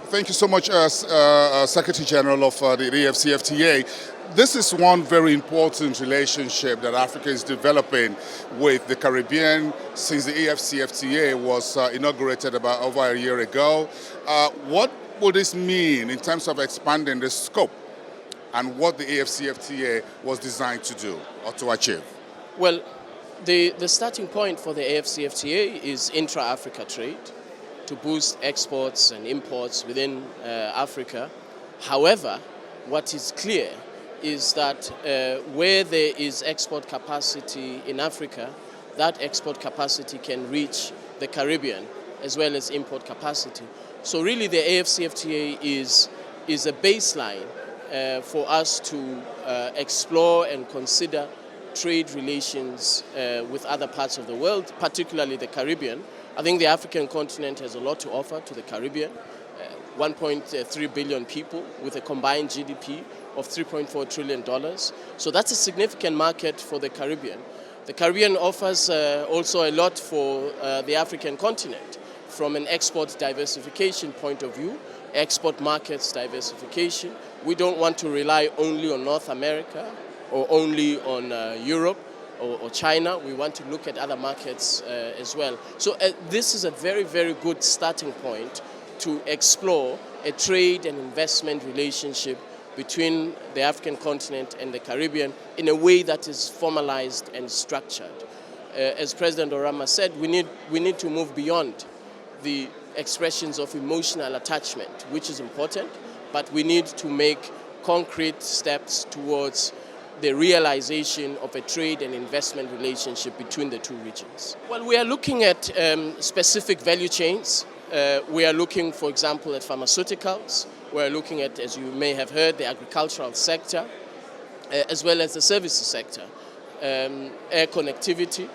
Thank you so much, Secretary General of the Afcfta. This is one very important relationship that Africa is developing with the Caribbean since the Afcfta was inaugurated about over a year ago. What will this mean in terms of expanding the scope and what the Afcfta was designed to do or to achieve? Well, the starting point for the Afcfta is intra-Africa trade, to boost exports and imports within Africa. However, what is clear is that where there is export capacity in Africa, that export capacity can reach the Caribbean as well as import capacity. So really the Afcfta is a baseline for us to explore and consider trade relations with other parts of the world, particularly the Caribbean. I think the African continent has a lot to offer to the Caribbean. 1.3 billion people with a combined GDP of $3.4 trillion. So that's a significant market for the Caribbean. The Caribbean offers also a lot for the African continent from an export diversification point of view, export markets diversification. We don't want to rely only on North America or only on Europe or China. We want to look at other markets as well. So this is a very, very good starting point to explore a trade and investment relationship between the African continent and the Caribbean in a way that is formalized and structured. As President Orama said, we need to move beyond the expressions of emotional attachment, which is important, but we need to make concrete steps towards the realization of a trade and investment relationship between the two regions. Well, we are looking at specific value chains. We are looking, for example, at pharmaceuticals. We are looking at, as you may have heard, the agricultural sector, as well as the services sector, air connectivity,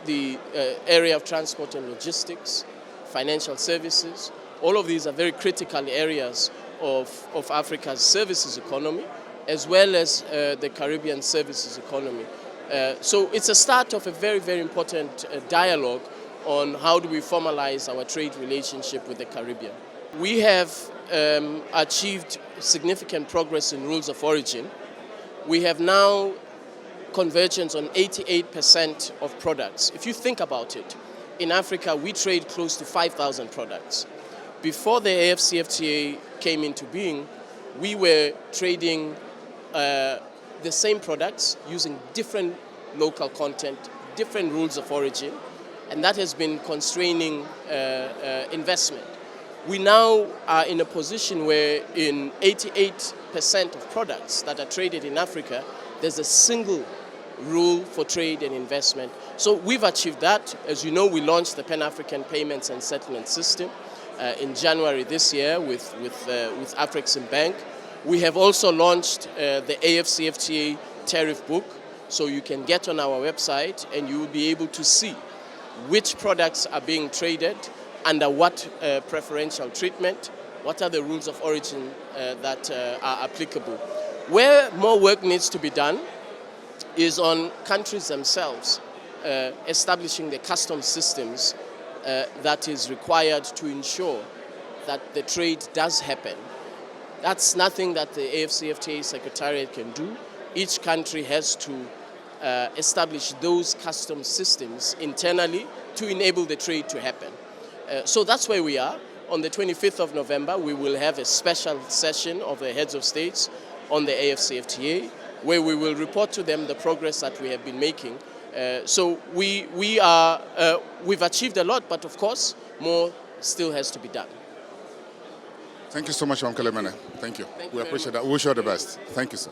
the area of transport and logistics, financial services. All of these are very critical areas of Africa's services economy, as well as the Caribbean services economy. So it's a start of a very, very important dialogue on how do we formalize our trade relationship with the Caribbean. We have achieved significant progress in rules of origin. We have now convergence on 88% of products. If you think about it, in Africa we trade close to 5,000 products. Before the Afcfta came into being, we were trading the same products using different local content, different rules of origin, and that has been constraining investment. We now are in a position where in 88% of products that are traded in Africa, there's a single rule for trade and investment. So we've achieved that. As you know, we launched the Pan-African Payments and Settlement System in January this year with Afcfta. We have also launched the Afcfta tariff book, so you can get on our website and you will be able to see which products are being traded, under what preferential treatment, what are the rules of origin that are applicable. Where more work needs to be done is on countries themselves establishing the customs systems that is required to ensure that the trade does happen. That's nothing that the Afcfta Secretariat can do. Each country has to establish those customs systems internally to enable the trade to happen. So that's where we are. On the 25th of November, we will have a special session of the heads of states on the Afcfta, where we will report to them the progress that we have been making. So we've achieved a lot, but of course, more still has to be done. Thank you so much, Mene. Thank you. We appreciate that. We wish you all the best. Thank you, sir.